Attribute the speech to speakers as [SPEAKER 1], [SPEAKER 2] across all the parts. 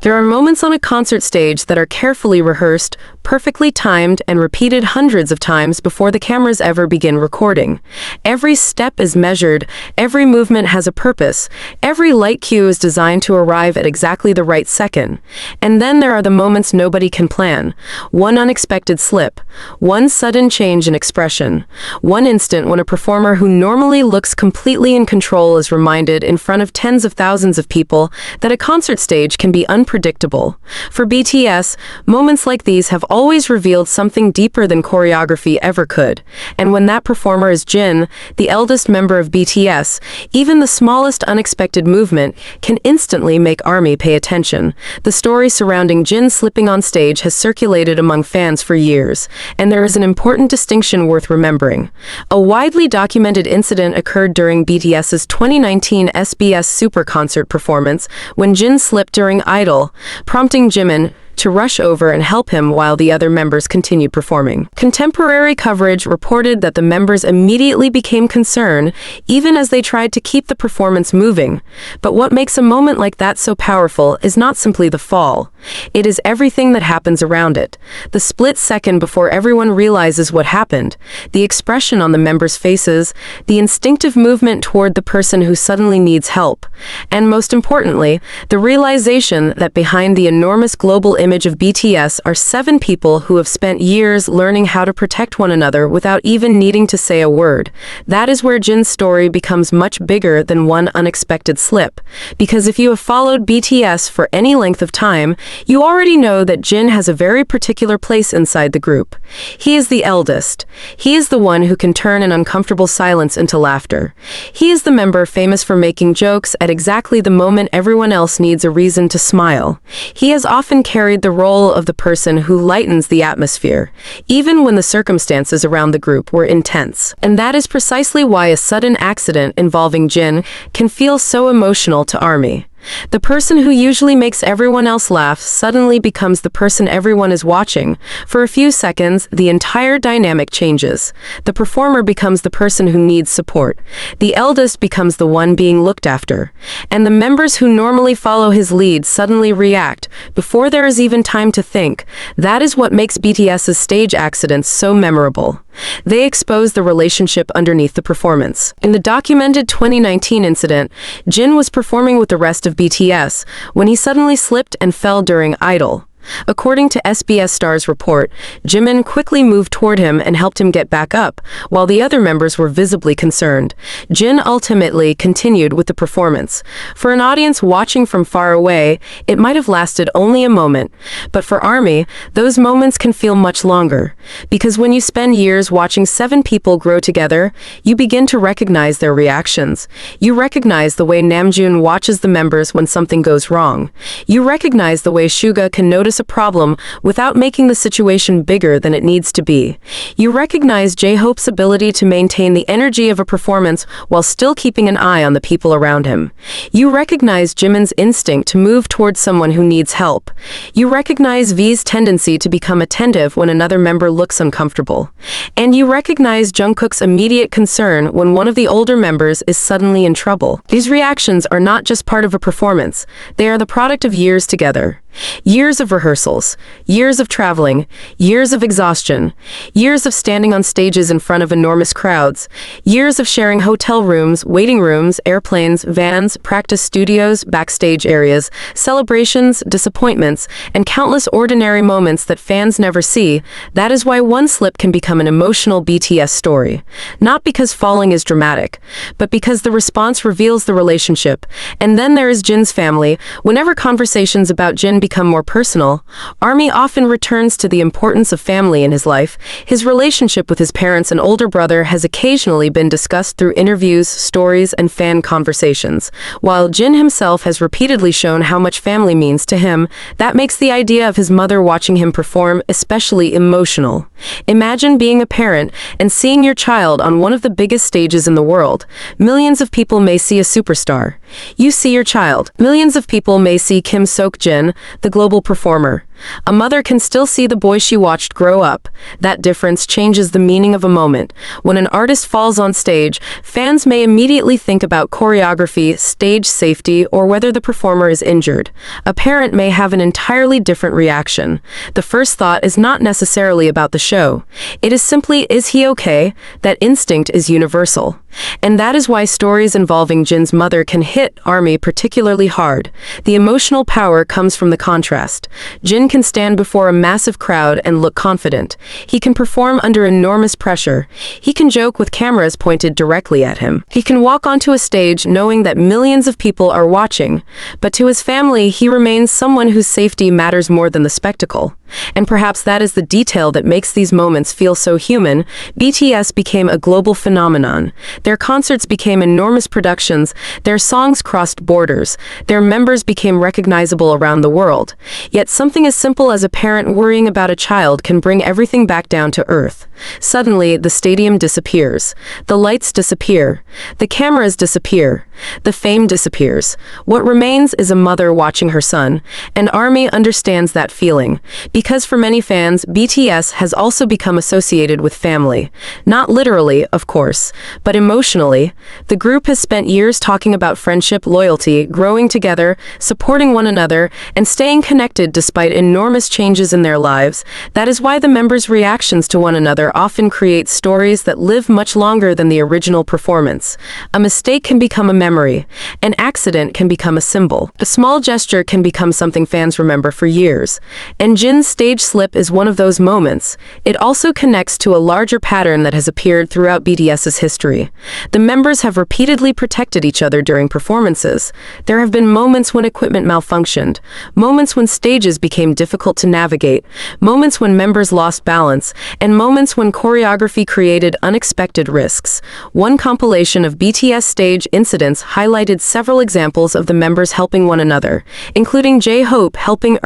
[SPEAKER 1] There are moments on a concert stage that are carefully rehearsed, perfectly timed, and repeated hundreds of times before the cameras ever begin recording. Every step is measured, every movement has a purpose, every light cue is designed to arrive at exactly the right second. And then there are the moments nobody can plan. One unexpected slip, one sudden change in expression, one instant when a performer who normally looks completely in control is reminded in front of tens of thousands of people that a concert stage can be unpredictable. For BTS, moments like these have always revealed something deeper than choreography ever could. And when that performer is Jin, the eldest member of BTS, even the smallest unexpected movement can instantly make ARMY pay attention. The story surrounding Jin slipping on stage has circulated among fans for years, and there is an important distinction worth remembering. A widely documented incident occurred during BTS's 2019 SBS Super Concert performance when Jin slipped during Idol, prompting Jimin to rush over and help him while the other members continued performing. Contemporary coverage reported that the members immediately became concerned, even as they tried to keep the performance moving. But what makes a moment like that so powerful is not simply the fall. It is everything that happens around it. The split second before everyone realizes what happened, the expression on the members' faces, the instinctive movement toward the person who suddenly needs help, and most importantly, the realization that behind the enormous global image of BTS are 7 people who have spent years learning how to protect one another without even needing to say a word. That is where Jin's story becomes much bigger than one unexpected slip. Because if you have followed BTS for any length of time, you already know that Jin has a very particular place inside the group. He is the eldest. He is the one who can turn an uncomfortable silence into laughter. He is the member famous for making jokes at exactly the moment everyone else needs a reason to smile. He has often carried the role of the person who lightens the atmosphere, even when the circumstances around the group were intense. And that is precisely why a sudden accident involving Jin can feel so emotional to ARMY. The person who usually makes everyone else laugh suddenly becomes the person everyone is watching. For a few seconds, the entire dynamic changes. The performer becomes the person who needs support. The eldest becomes the one being looked after. And the members who normally follow his lead suddenly react, before there is even time to think. That is what makes BTS's stage accidents so memorable. They expose the relationship underneath the performance. In the documented 2019 incident, Jin was performing with the rest of BTS when he suddenly slipped and fell during Idol. According to SBS Star's report, Jimin quickly moved toward him and helped him get back up, while the other members were visibly concerned. Jin ultimately continued with the performance. For an audience watching from far away, it might have lasted only a moment, but for ARMY, those moments can feel much longer. Because when you spend years watching 7 people grow together, you begin to recognize their reactions. You recognize the way Namjoon watches the members when something goes wrong. You recognize the way Suga can notice a problem without making the situation bigger than it needs to be. You recognize J-Hope's ability to maintain the energy of a performance while still keeping an eye on the people around him. You recognize Jimin's instinct to move towards someone who needs help. You recognize V's tendency to become attentive when another member looks uncomfortable. And you recognize Jungkook's immediate concern when one of the older members is suddenly in trouble. These reactions are not just part of a performance. They are the product of years together. Years of rehearsals, years of traveling, years of exhaustion, years of standing on stages in front of enormous crowds, years of sharing hotel rooms, waiting rooms, airplanes, vans, practice studios, backstage areas, celebrations, disappointments, and countless ordinary moments that fans never see. That is why one slip can become an emotional BTS story. Not because falling is dramatic, but because the response reveals the relationship. And then there is Jin's family. Whenever conversations about Jin become more personal, ARMY often returns to the importance of family in his life. His relationship with his parents and older brother has occasionally been discussed through interviews, stories, and fan conversations. While Jin himself has repeatedly shown how much family means to him, that makes the idea of his mother watching him perform especially emotional. Imagine being a parent and seeing your child on one of the biggest stages in the world. Millions of people may see a superstar. You see your child. Millions of people may see Kim Sok-jin, the global performer. A mother can still see the boy she watched grow up. That difference changes the meaning of a moment. When an artist falls on stage, fans may immediately think about choreography, stage safety, or whether the performer is injured. A parent may have an entirely different reaction. The first thought is not necessarily about the show. It is simply, is he okay? That instinct is universal. And that is why stories involving Jin's mother can hit ARMY particularly hard. The emotional power comes from the contrast. Jin can stand before a massive crowd and look confident. He can perform under enormous pressure. He can joke with cameras pointed directly at him. He can walk onto a stage knowing that millions of people are watching. But to his family, he remains someone whose safety matters more than the spectacle. And perhaps that is the detail that makes these moments feel so human. BTS became a global phenomenon. Their concerts became enormous productions. Their songs crossed borders. Their members became recognizable around the world. Yet something as simple as a parent worrying about a child can bring everything back down to earth. Suddenly, the stadium disappears. The lights disappear. The cameras disappear. The fame disappears. What remains is a mother watching her son. And ARMY understands that feeling. Because for many fans, BTS has also become associated with family. Not literally, of course, but emotionally. The group has spent years talking about friendship, loyalty, growing together, supporting one another, and staying connected despite enormous changes in their lives. That is why the members' reactions to one another often create stories that live much longer than the original performance. A mistake can become a memory. An accident can become a symbol. A small gesture can become something fans remember for years. And Jin's stage slip is one of those moments. It also connects to a larger pattern that has appeared throughout BTS's history. The members have repeatedly protected each other during performances. There have been moments when equipment malfunctioned, moments when stages became difficult to navigate, moments when members lost balance, and moments when choreography created unexpected risks. One compilation of BTS stage incidents highlighted several examples of the members helping one another, including J-Hope helping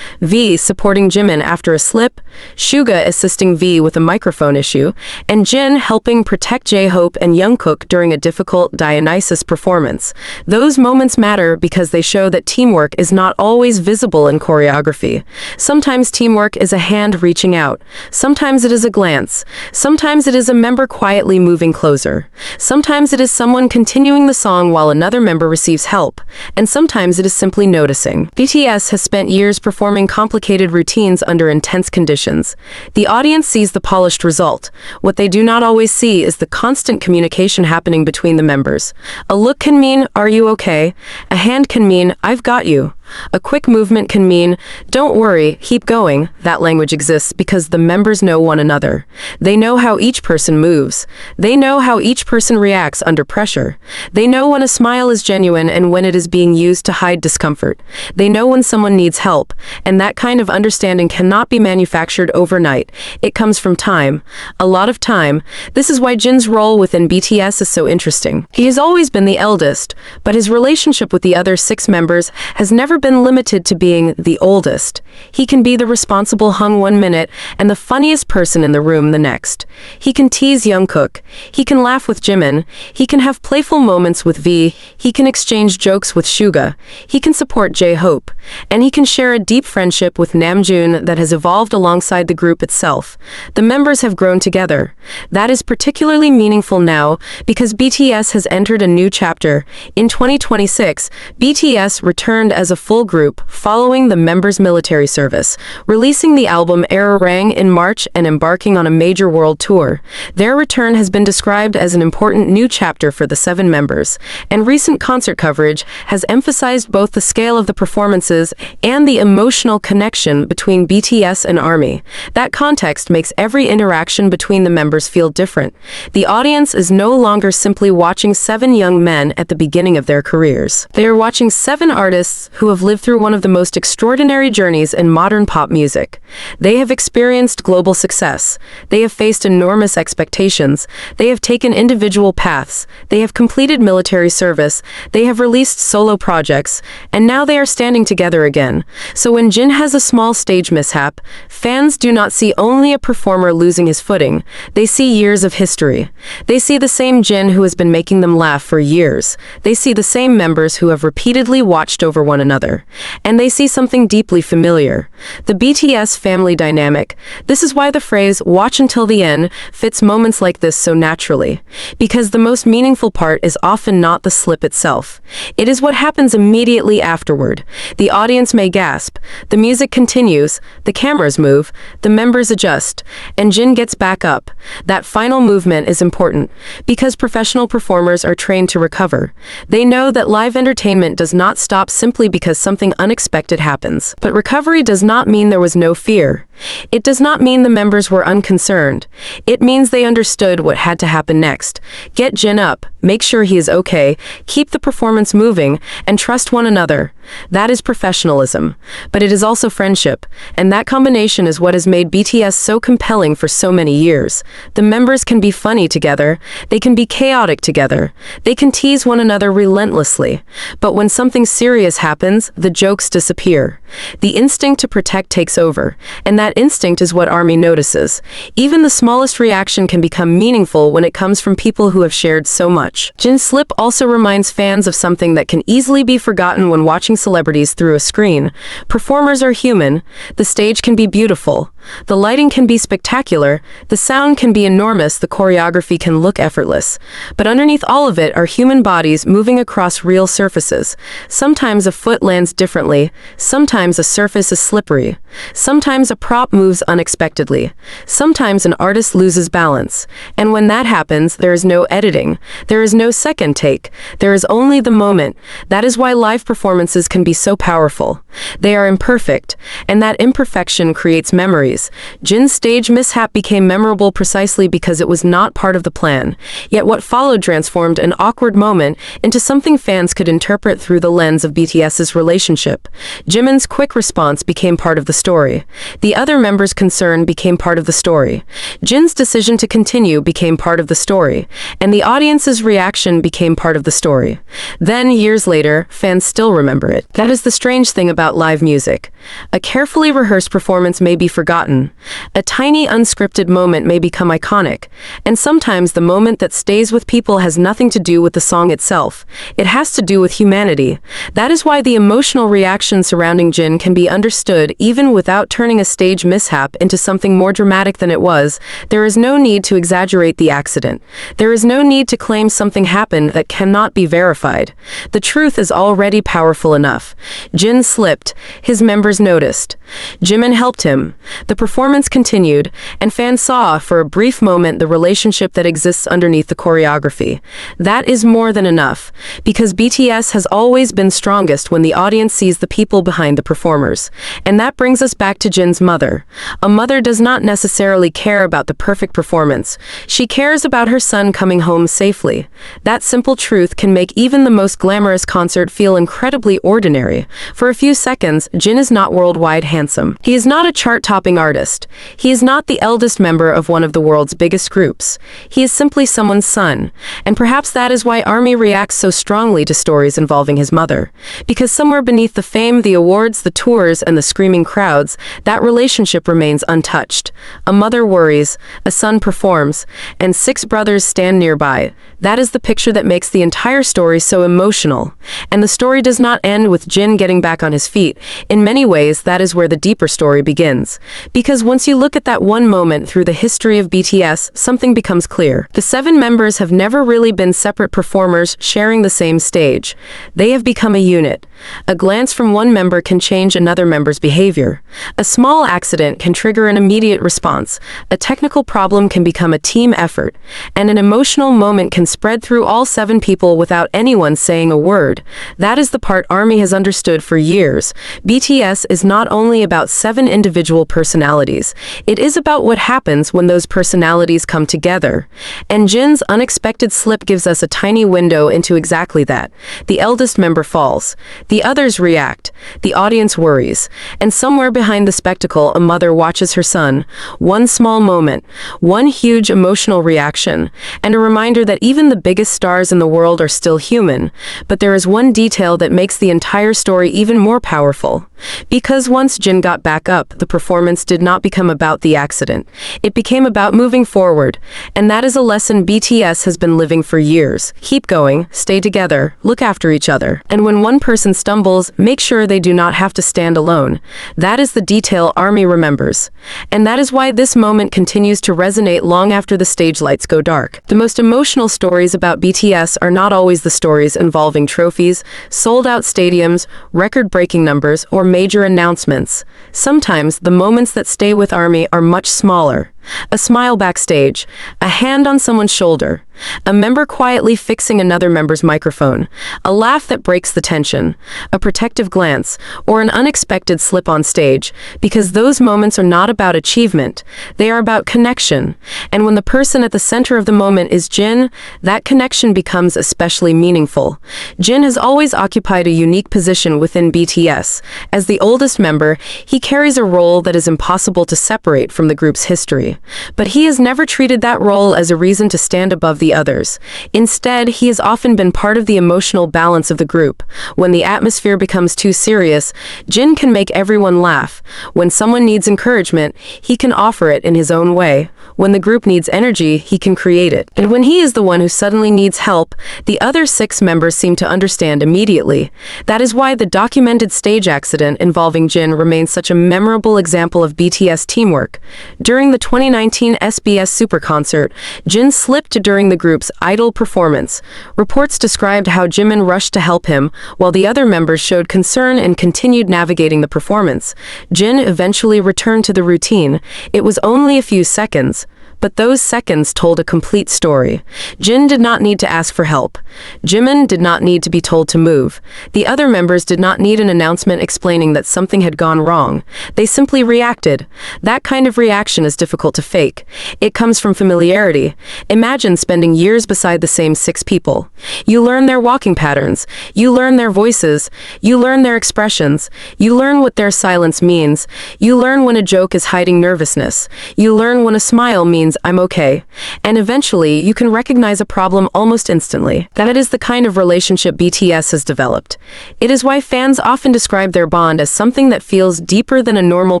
[SPEAKER 1] V supporting Jimin after a slip, Suga assisting V with a microphone issue, and Jin helping protect J-Hope and Jungkook during a difficult Dionysus performance. Those moments matter because they show that teamwork is not always visible in choreography. Sometimes teamwork is a hand reaching out. Sometimes it is a glance. Sometimes it is a member quietly moving closer. Sometimes it is someone continuing the song while another member receives help. And sometimes it is simply noticing. BTS has spent years performing complicated routines under intense conditions. The audience sees the polished result. What they do not always see is the constant communication happening between the members. A look can mean, "Are you okay?" A hand can mean, "I've got you." A quick movement can mean, "Don't worry, keep going." That language exists because the members know one another. They know how each person moves. They know how each person reacts under pressure. They know when a smile is genuine and when it is being used to hide discomfort. They know when someone needs help, and that kind of understanding cannot be manufactured overnight. It comes from time. A lot of time. This is why Jin's role within BTS is so interesting. He has always been the eldest, but his relationship with the other 6 members has never been limited to being the oldest. He can be the responsible hung one minute and the funniest person in the room the next. He can tease Jungkook. He can laugh with Jimin. He can have playful moments with V. He can exchange jokes with Suga. He can support J-Hope. And he can share a deep friendship with Namjoon that has evolved alongside the group itself. The members have grown together. That is particularly meaningful now because BTS has entered a new chapter. In 2026, BTS returned as a full group following the members' military service, releasing the album Erarang in March and embarking on a major world tour. Their return has been described as an important new chapter for the 7 members, and recent concert coverage has emphasized both the scale of the performances and the emotional connection between BTS and ARMY. That context makes every interaction between the members feel different. The audience is no longer simply watching 7 young men at the beginning of their careers. They are watching 7 artists who have lived through one of the most extraordinary journeys in modern pop music. They have experienced global success. They have faced enormous expectations. They have taken individual paths. They have completed military service. They have released solo projects. And now they are standing together again. So when Jin has a small stage mishap, fans do not see only a performer losing his footing. They see years of history. They see the same Jin who has been making them laugh for years. They see the same members who have repeatedly watched over one another. And they see something deeply familiar. The BTS family dynamic. This is why the phrase, "watch until the end," fits moments like this so naturally. Because the most meaningful part is often not the slip itself. It is what happens immediately afterward. The audience may gasp. The music continues. The cameras move. The members adjust. And Jin gets back up. That final movement is important. Because professional performers are trained to recover. They know that live entertainment does not stop simply because something unexpected happens. But recovery does not mean there was no fear. It does not mean the members were unconcerned. It means they understood what had to happen next. Get Jin up, make sure he is okay, keep the performance moving, and trust one another. That is professionalism. But it is also friendship. And that combination is what has made BTS so compelling for so many years. The members can be funny together. They can be chaotic together. They can tease one another relentlessly. But when something serious happens, the jokes disappear. The instinct to protect takes over. And that instinct is what ARMY notices. Even the smallest reaction can become meaningful when it comes from people who have shared so much. Jin's slip also reminds fans of something that can easily be forgotten when watching celebrities through a screen. Performers are human. The stage can be beautiful. The lighting can be spectacular. The sound can be enormous. The choreography can look effortless. But underneath all of it are human bodies moving across real surfaces. Sometimes a foot lands differently. Sometimes a surface is slippery. Sometimes a prop moves unexpectedly. Sometimes an artist loses balance. And when that happens, there is no editing. There is no second take. There is only the moment. That is why live performances can be so powerful. They are imperfect, and that imperfection creates memories. Jin's stage mishap became memorable precisely because it was not part of the plan. Yet what followed transformed an awkward moment into something fans could interpret through the lens of BTS's relationship. Jimin's quick response became part of the story. The other members' concern became part of the story. Jin's decision to continue became part of the story. And the audience's reaction became part of the story. Then, years later, fans still remember it. That is the strange thing about live music. A carefully rehearsed performance may be forgotten. A tiny unscripted moment may become iconic. And sometimes the moment that stays with people has nothing to do with the song itself. It has to do with humanity. That is why the emotional reaction surrounding Jin can be understood even without turning a stage mishap into something more dramatic than it was. There is no need to exaggerate the accident. There is no need to claim something happened that cannot be verified. The truth is already powerful enough. Jin slipped. His members noticed. Jimin helped him. The performance continued, and fans saw, for a brief moment, the relationship that exists underneath the choreography. That is more than enough, because BTS has always been strongest when the audience sees the people behind the performers. And that brings us back to Jin's mother. A mother does not necessarily care about the perfect performance. She cares about her son coming home safely. That simple truth can make even the most glamorous concert feel incredibly ordinary. For a few seconds, Jin is not worldwide handsome. He is not a chart-topping artist. He is not the eldest member of one of the world's biggest groups. He is simply someone's son. And perhaps that is why ARMY reacts so strongly to stories involving his mother. Because somewhere beneath the fame, the awards, the tours, and the screaming crowds, that relationship remains untouched. A mother worries, a son performs, and 6 brothers stand nearby. That is the picture that makes the entire story so emotional. And the story does not end with Jin getting back on his feet. In many ways, that is where the deeper story begins. Because once you look at that one moment through the history of BTS, something becomes clear. The 7 members have never really been separate performers sharing the same stage. They have become a unit. A glance from one member can change another member's behavior. A small accident can trigger an immediate response. A technical problem can become a team effort. And an emotional moment can spread through all 7 people without anyone saying a word. That is the part ARMY has understood for years. members, BTS is not only about 7 individual personalities, it is about what happens when those personalities come together. And Jin's unexpected slip gives us a tiny window into exactly that. The eldest member falls. The others react. The audience worries. And somewhere behind the spectacle, a mother watches her son. One small moment, one huge emotional reaction, and a reminder that even the biggest stars in the world are still human. But there is one detail that makes the entire story even more powerful. Because once Jin got back up, the performance did not become about the accident. It became about moving forward. And that is a lesson BTS has been living for years. Keep going, stay together, look after each other. And when one person stumbles, make sure they do not have to stand alone. That is the detail ARMY remembers. And that is why this moment continues to resonate long after the stage lights go dark. The most emotional stories about BTS are not always the stories involving trophies, sold-out stadiums, record-breaking numbers, or major announcements. Sometimes the moments that stay with ARMY are much smaller. A smile backstage, a hand on someone's shoulder, a member quietly fixing another member's microphone, a laugh that breaks the tension, a protective glance, or an unexpected slip on stage, because those moments are not about achievement, they are about connection. And when the person at the center of the moment is Jin, that connection becomes especially meaningful. Jin has always occupied a unique position within BTS. As the oldest member, he carries a role that is impossible to separate from the group's history. But he has never treated that role as a reason to stand above the others. Instead, he has often been part of the emotional balance of the group. When the atmosphere becomes too serious, Jin can make everyone laugh. When someone needs encouragement, he can offer it in his own way. When the group needs energy, he can create it. And when he is the one who suddenly needs help, the other 6 members seem to understand immediately. That is why the documented stage accident involving Jin remains such a memorable example of BTS teamwork. During the 2019 SBS Super Concert, Jin slipped during the group's Idol performance. Reports described how Jimin rushed to help him, while the other members showed concern and continued navigating the performance. Jin eventually returned to the routine. It was only a few seconds, but those seconds told a complete story. Jin did not need to ask for help. Jimin did not need to be told to move. The other members did not need an announcement explaining that something had gone wrong. They simply reacted. That kind of reaction is difficult to fake. It comes from familiarity. Imagine spending years beside the same 6 people. You learn their walking patterns. You learn their voices. You learn their expressions. You learn what their silence means. You learn when a joke is hiding nervousness. You learn when a smile means I'm okay. And eventually, you can recognize a problem almost instantly. That is the kind of relationship BTS has developed. It is why fans often describe their bond as something that feels deeper than a normal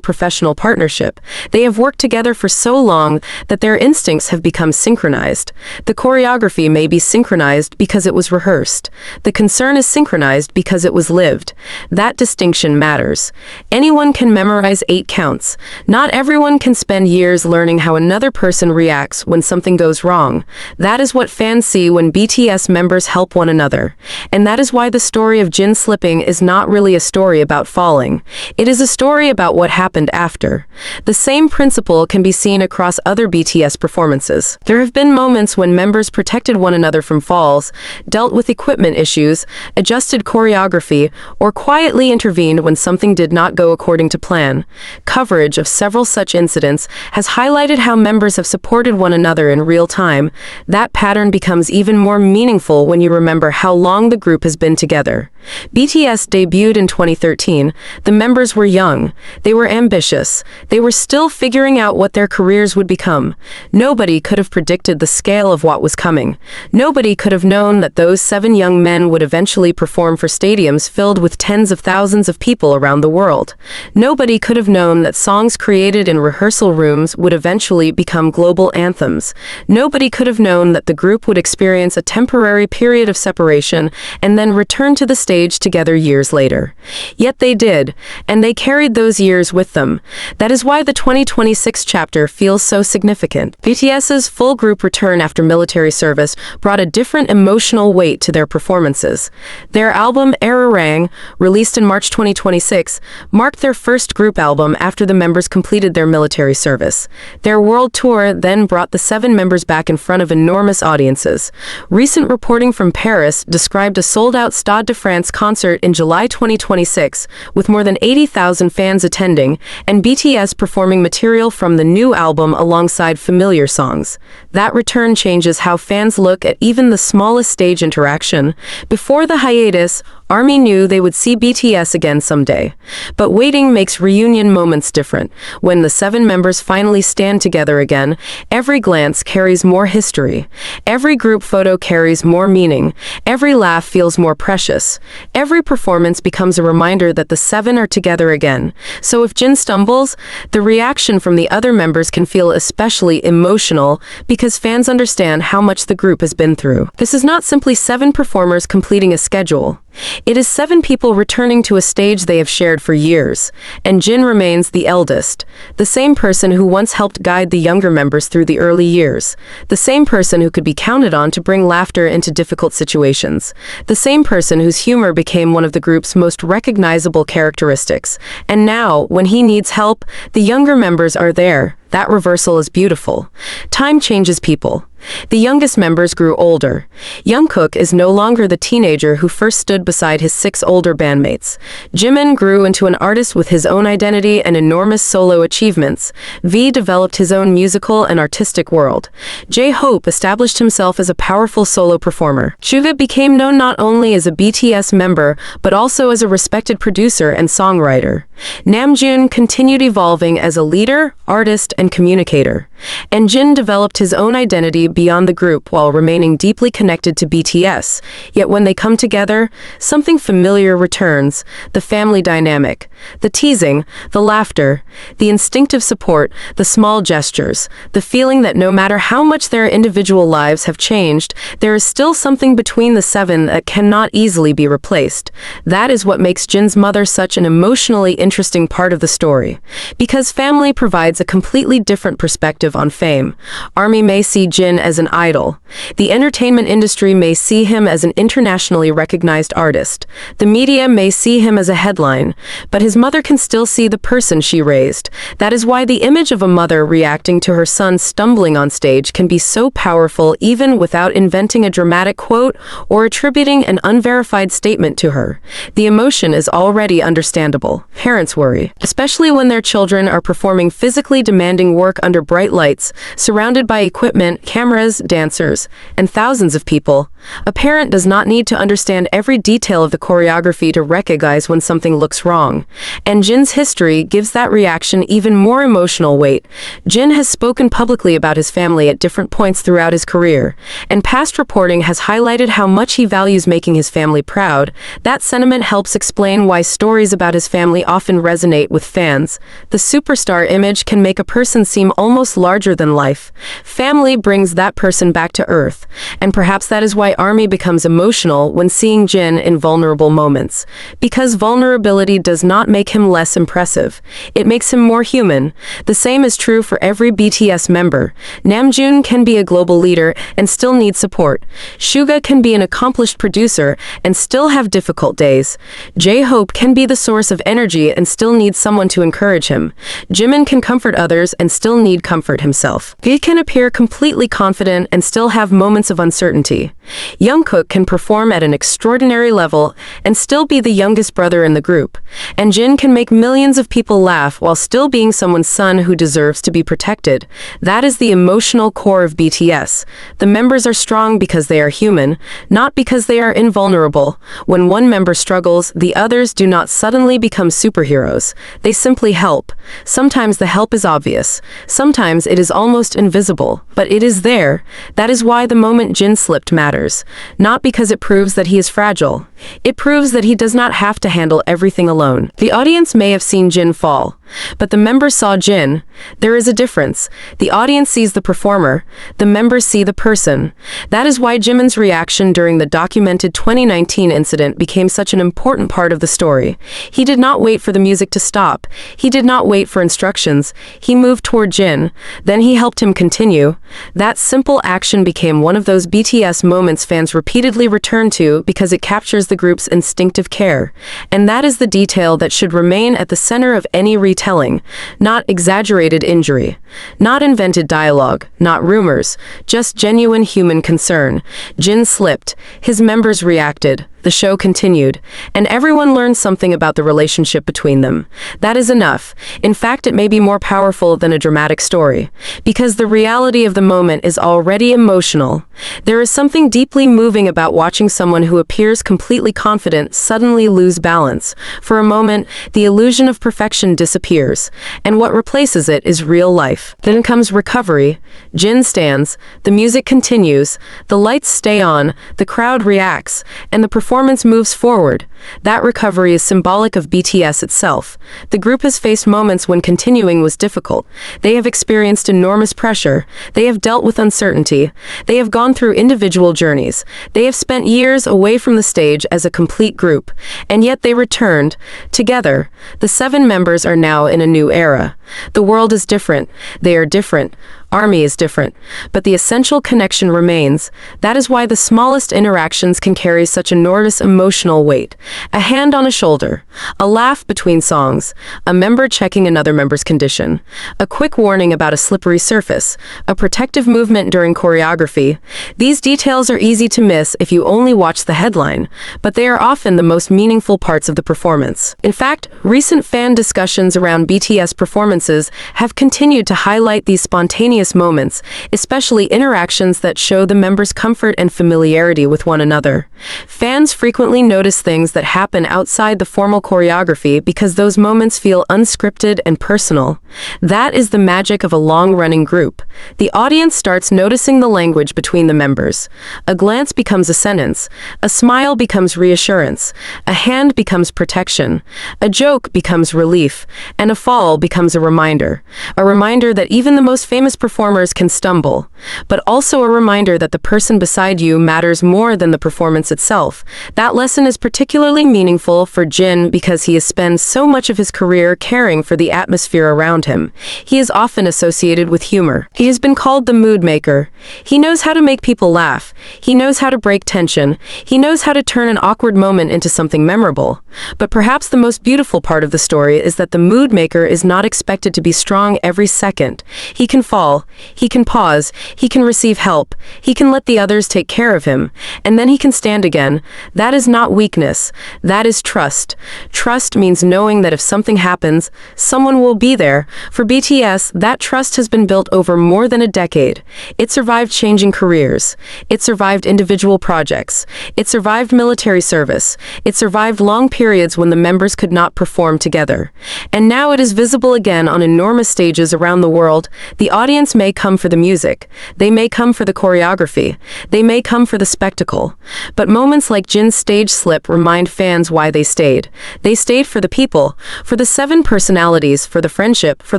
[SPEAKER 1] professional partnership. They have worked together for so long that their instincts have become synchronized. The choreography may be synchronized because it was rehearsed. The concern is synchronized because it was lived. That distinction matters. Anyone can memorize 8 counts. Not everyone can spend years learning how another person reacts when something goes wrong. That is what fans see when BTS members help one another. And that is why the story of Jin slipping is not really a story about falling. It is a story about what happened after. The same principle can be seen across other BTS performances. There have been moments when members protected one another from falls, dealt with equipment issues, adjusted choreography, or quietly intervened when something did not go according to plan. Coverage of several such incidents has highlighted how members have supported one another in real time. That pattern becomes even more meaningful when you remember how long the group has been together. BTS debuted in 2013. The members were young. They were ambitious. They were still figuring out what their careers would become. Nobody could have predicted the scale of what was coming. Nobody could have known that those 7 young men would eventually perform for stadiums filled with tens of thousands of people around the world. Nobody could have known that songs created in rehearsal rooms would eventually become global anthems. Nobody could have known that the group would experience a temporary period of separation and then return to the stage together years later. Yet they did, and they carried those years with them. That is why the 2026 chapter feels so significant. BTS's full group return after military service brought a different emotional weight to their performances. Their album Erarang, released in March 2026, marked their first group album after the members completed their military service. Their world tour camera then brought the seven members back in front of enormous audiences. Recent reporting from Paris described a sold-out Stade de France concert in July 2026, with more than 80,000 fans attending, and BTS performing material from the new album alongside familiar songs. That return changes how fans look at even the smallest stage interaction. Before the hiatus, ARMY knew they would see BTS again someday. But waiting makes reunion moments different. When the seven members finally stand together again, every glance carries more history. Every group photo carries more meaning. Every laugh feels more precious. Every performance becomes a reminder that the seven are together again. So if Jin stumbles, the reaction from the other members can feel especially emotional because fans understand how much the group has been through. This is not simply seven performers completing a schedule. It is seven people returning to a stage they have shared for years, and Jin remains the eldest, the same person who once helped guide the younger members through the early years, the same person who could be counted on to bring laughter into difficult situations, the same person whose humor became one of the group's most recognizable characteristics. And now, when he needs help, the younger members are there. That reversal is beautiful. Time changes people. The youngest members grew older. Jungkook is no longer the teenager who first stood beside his six older bandmates. Jimin grew into an artist with his own identity and enormous solo achievements. V developed his own musical and artistic world. J-Hope established himself as a powerful solo performer. Suga became known not only as a BTS member, but also as a respected producer and songwriter. Namjoon continued evolving as a leader, artist, and communicator. And Jin developed his own identity beyond the group while remaining deeply connected to BTS. Yet when they come together, something familiar returns: the family dynamic, the teasing, the laughter, the instinctive support, the small gestures, the feeling that no matter how much their individual lives have changed, there is still something between the seven that cannot easily be replaced. That is what makes Jin's mother such an emotionally interesting part of the story. Because family provides a completely different perspective on fame. ARMY may see Jin as an idol. The entertainment industry may see him as an internationally recognized artist. The media may see him as a headline, but his mother can still see the person she raised. That is why the image of a mother reacting to her son stumbling on stage can be so powerful even without inventing a dramatic quote or attributing an unverified statement to her. The emotion is already understandable. Parents worry, especially when their children are performing physically demanding work under bright lights, surrounded by equipment, cameras, dancers, and thousands of people. A parent does not need to understand every detail of the choreography to recognize when something looks wrong. And Jin's history gives that reaction even more emotional weight. Jin has spoken publicly about his family at different points throughout his career, and past reporting has highlighted how much he values making his family proud. That sentiment helps explain why stories about his family often resonate with fans. The superstar image can make a person seem almost larger than life. Family brings that person back to earth, and perhaps that is why ARMY becomes emotional when seeing Jin in vulnerable moments. Because vulnerability does not make him less impressive. It makes him more human. The same is true for every BTS member. Namjoon can be a global leader and still need support. Suga can be an accomplished producer and still have difficult days. J-Hope can be the source of energy and still need someone to encourage him. Jimin can comfort others and still need comfort himself. V can appear completely confident and still have moments of uncertainty. Jungkook can perform at an extraordinary level and still be the youngest brother in the group. And Jin can make millions of people laugh while still being someone's son who deserves to be protected. That is the emotional core of BTS. The members are strong because they are human, not because they are invulnerable. When one member struggles, the others do not suddenly become superheroes. They simply help. Sometimes the help is obvious. Sometimes it is almost invisible, but it is there. That is why the moment Jin slipped matters. Not because it proves that he is fragile. It proves that he does not have to handle everything alone. The audience may have seen Jin fall, but the members saw Jin. There is a difference. The audience sees the performer. The members see the person. That is why Jimin's reaction during the documented 2019 incident became such an important part of the story. He did not wait for the music to stop. He did not wait for instructions. He moved toward Jin. Then he helped him continue. That simple action became one of those BTS moments fans repeatedly return to because it captures the the group's instinctive care. And that is the detail that should remain at the center of any retelling, not exaggerated injury, not invented dialogue, not rumors, just genuine human concern. Jin slipped, his members reacted, the show continued, and everyone learned something about the relationship between them. That is enough. In fact, it may be more powerful than a dramatic story, because the reality of the moment is already emotional. There is something deeply moving about watching someone who appears completely confident suddenly lose balance. For a moment, the illusion of perfection disappears, and what replaces it is real life. Then comes recovery. Jin stands, the music continues, the lights stay on, the crowd reacts, and the performance moves forward. That recovery is symbolic of BTS itself. The group has faced moments when continuing was difficult. They have experienced enormous pressure. They have dealt with uncertainty. They have gone through individual journeys. They have spent years away from the stage as a complete group. And yet they returned, together. The 7 members are now in a new era. The world is different. They are different. Army is different, but the essential connection remains. That is why the smallest interactions can carry such enormous emotional weight. A hand on a shoulder, a laugh between songs, a member checking another member's condition, a quick warning about a slippery surface, a protective movement during choreography. These details are easy to miss if you only watch the headline, but they are often the most meaningful parts of the performance. In fact, recent fan discussions around BTS performances have continued to highlight these spontaneous moments, especially interactions that show the members' comfort and familiarity with one another. Fans frequently notice things that happen outside the formal choreography because those moments feel unscripted and personal. That is the magic of a long-running group. The audience starts noticing the language between the members. A glance becomes a sentence, a smile becomes reassurance, a hand becomes protection, a joke becomes relief, and a fall becomes a reminder that even the most famous performers can stumble, but also a reminder that the person beside you matters more than the performance itself. That lesson is particularly meaningful for Jin because he has spent so much of his career caring for the atmosphere around him. He is often associated with humor. He has been called the mood maker. He knows how to make people laugh. He knows how to break tension. He knows how to turn an awkward moment into something memorable. But perhaps the most beautiful part of the story is that the mood maker is not expected to be strong every second. He can fall, he can pause, he can receive help, he can let the others take care of him, and then he can stand again. That is not weakness, that is trust. Trust means knowing that if something happens, someone will be there. For BTS, that trust has been built over more than a decade. It survived changing careers. It survived individual projects. It survived military service. It survived long periods when the members could not perform together. And now it is visible again on enormous stages around the world. The audience may come for the music. They may come for the choreography. They may come for the spectacle. But moments like Jin's stage slip remind fans why they stayed. They stayed for the people, for the 7 personalities, for the friendship, for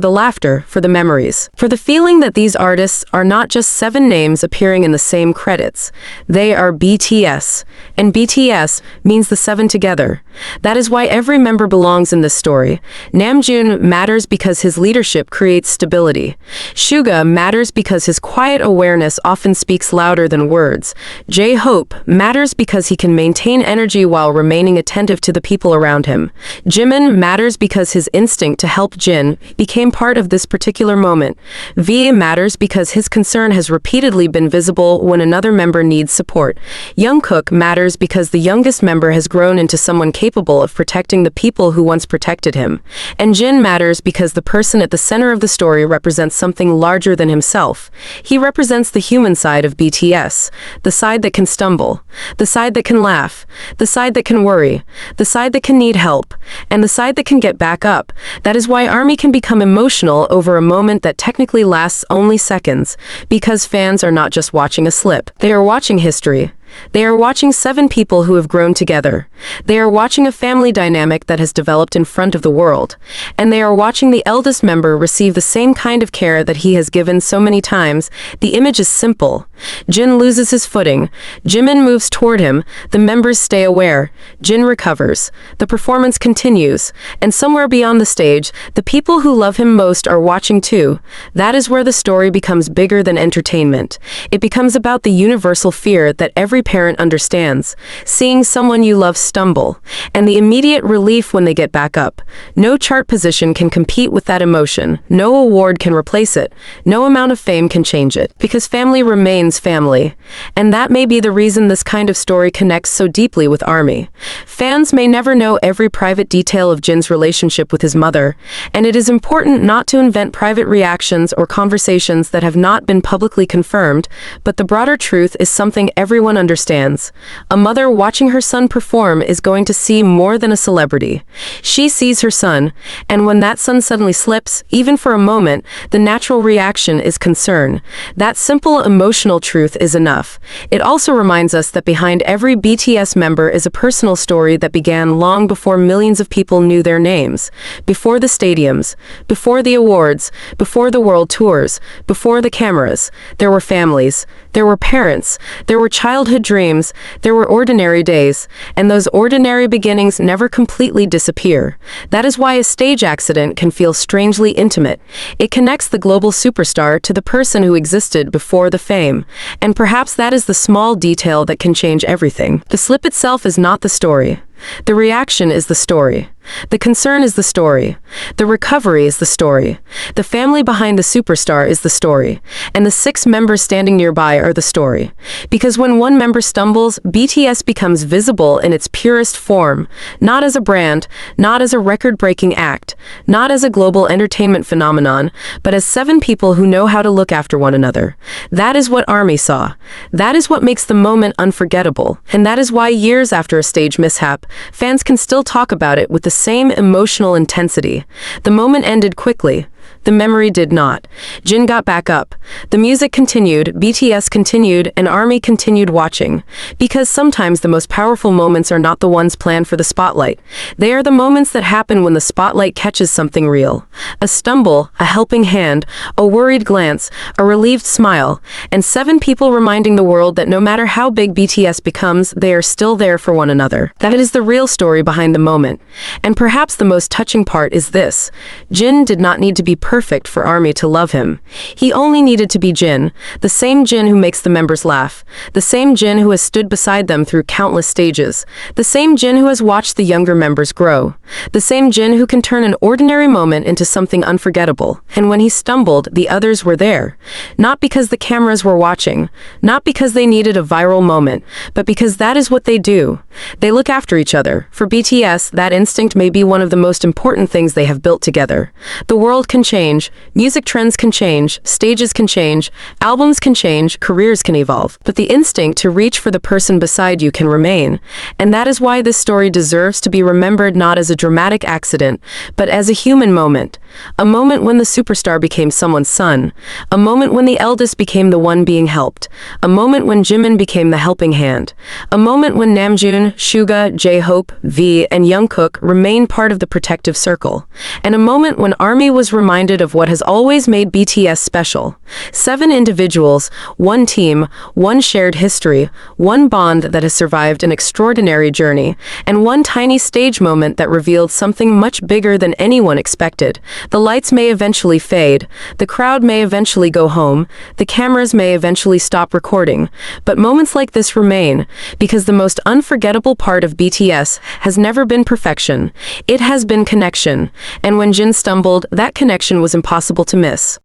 [SPEAKER 1] the laughter, for the memories, for the feeling that these artists are not just 7 names appearing in the same credits. They are BTS, and BTS means the 7 together. That is why every member belongs in this story. Namjoon matters because his leadership creates stability. Suga matters because his quiet awareness often speaks louder than words. J-Hope matters because he can maintain energy while remaining attentive to the people around him. Jimin matters because his instinct to help Jin became part of this particular moment. V matters because his concern has repeatedly been visible when another member needs support. Jungkook matters because the youngest member has grown into someone capable of protecting the people who once protected him. And Jin matters because the person at the center of the story represents something larger than himself. He represents the human side of BTS, the side that can stumble, the side that can laugh, the side that can worry, the side that can need help, and the side that can get back up. That is why ARMY can become emotional over a moment that technically lasts only seconds, because fans are not just watching a slip. They are watching history. They are watching 7 people who have grown together. They are watching a family dynamic that has developed in front of the world. And they are watching the eldest member receive the same kind of care that he has given so many times. The image is simple. Jin loses his footing. Jimin moves toward him. The members stay aware. Jin recovers. The performance continues. And somewhere beyond the stage, the people who love him most are watching too. That is where the story becomes bigger than entertainment. It becomes about the universal fear that every parent understands. Seeing someone you love stumble. And the immediate relief when they get back up. No chart position can compete with that emotion. No award can replace it. No amount of fame can change it. Because family remains family. And that may be the reason this kind of story connects so deeply with ARMY. Fans may never know every private detail of Jin's relationship with his mother, and it is important not to invent private reactions or conversations that have not been publicly confirmed, but the broader truth is something everyone understands. A mother watching her son perform is going to see more than a celebrity. She sees her son, and when that son suddenly slips, even for a moment, the natural reaction is concern. That simple emotional truth is enough. It also reminds us that behind every BTS member is a personal story that began long before millions of people knew their names. Before the stadiums, before the awards, before the world tours, before the cameras, there were families, there were parents, there were childhood dreams, there were ordinary days, and those ordinary beginnings never completely disappear. That is why a stage accident can feel strangely intimate. It connects the global superstar to the person who existed before the fame, and perhaps that is the small detail that can change everything. The slip itself is not the story. The reaction is the story. The concern is the story. The recovery is the story. The family behind the superstar is the story. And the 6 members standing nearby are the story. Because when one member stumbles, BTS becomes visible in its purest form, not as a brand, not as a record-breaking act, not as a global entertainment phenomenon, but as 7 people who know how to look after one another. That is what ARMY saw. That is what makes the moment unforgettable. And that is why years after a stage mishap, fans can still talk about it with the same emotional intensity. The moment ended quickly. The memory did not. Jin got back up. The music continued, BTS continued, and ARMY continued watching. Because sometimes the most powerful moments are not the ones planned for the spotlight. They are the moments that happen when the spotlight catches something real. A stumble, a helping hand, a worried glance, a relieved smile, and 7 people reminding the world that no matter how big BTS becomes, they are still there for one another. That is the real story behind the moment. And perhaps the most touching part is this. Jin did not need to be perfect for ARMY to love him. He only needed to be Jin, the same Jin who makes the members laugh, the same Jin who has stood beside them through countless stages, the same Jin who has watched the younger members grow, the same Jin who can turn an ordinary moment into something unforgettable. And when he stumbled, the others were there. Not because the cameras were watching, not because they needed a viral moment, but because that is what they do. They look after each other. For BTS, that instinct may be one of the most important things they have built together. The world can change, music trends can change, stages can change, albums can change, careers can evolve. But the instinct to reach for the person beside you can remain. And that is why this story deserves to be remembered not as a dramatic accident, but as a human moment. A moment when the superstar became someone's son. A moment when the eldest became the one being helped. A moment when Jimin became the helping hand. A moment when Namjoon, Suga, J-Hope, V, and Jungkook remained part of the protective circle. And a moment when ARMY was reminded of what has always made BTS special. 7 individuals, one team, one shared history, one bond that has survived an extraordinary journey, and one tiny stage moment that revealed something much bigger than anyone expected. The lights may eventually fade, the crowd may eventually go home, the cameras may eventually stop recording, but moments like this remain, because the most unforgettable part of BTS has never been perfection. It has been connection, and when Jin stumbled, that connection was impossible to miss.